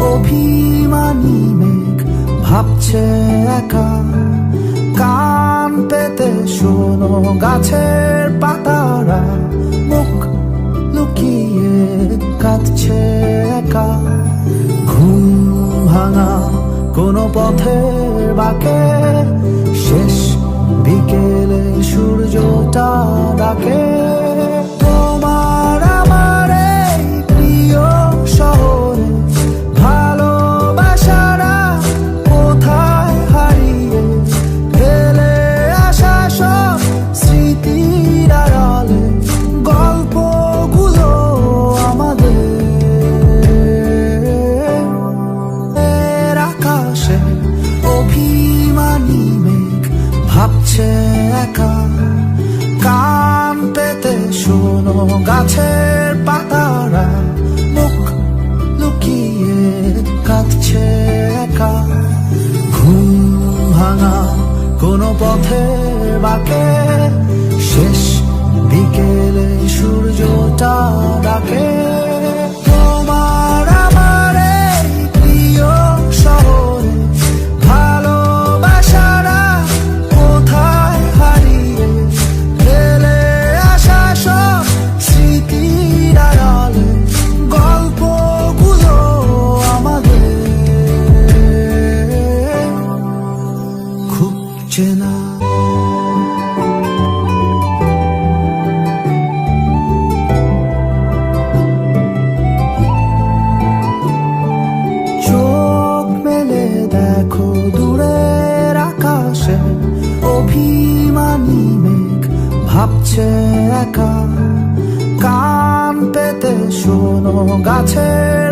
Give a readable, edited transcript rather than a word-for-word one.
অভিমানী মেঘ ভাবছে একা। কান পেতে শোনো গাছের পাতারা মুখ লুকিয়ে কাঁদছে একা। ঘুম ভাঙা কোনো পথের বাঁকে শেষ বিকেলে সূর্যটা ডাকে। তোমার আমার এই প্রিয় শহরে ভালোবাসারা কোথায় হারিয়ে ফেলে আসা সব স্মৃতির আড়ালে গল্পগুলো আমাদের। আকাশে অভিমানী মেঘ ভাবছে একা। কান পেতে শোনো গাছের পাতারা মুখ লুকিয়ে কাঁদছে একা। ঘুম ভাঙা কোনো পথের বাঁকে শেষ বিকেলে সূর্যটা ডাকে। তোমার আমার এই প্রিয় শহরে ভালোবাসারা কোথায় হারিয়ে ফেলে আসা সব স্মৃতির আড়ালে গল্পগুলো আমাদের খুব চেনা। চোখ মেলে দেখো দূরের আকাশে অভিমানী মেঘ ভাবছে একা। কান পেতে শোনো গাছের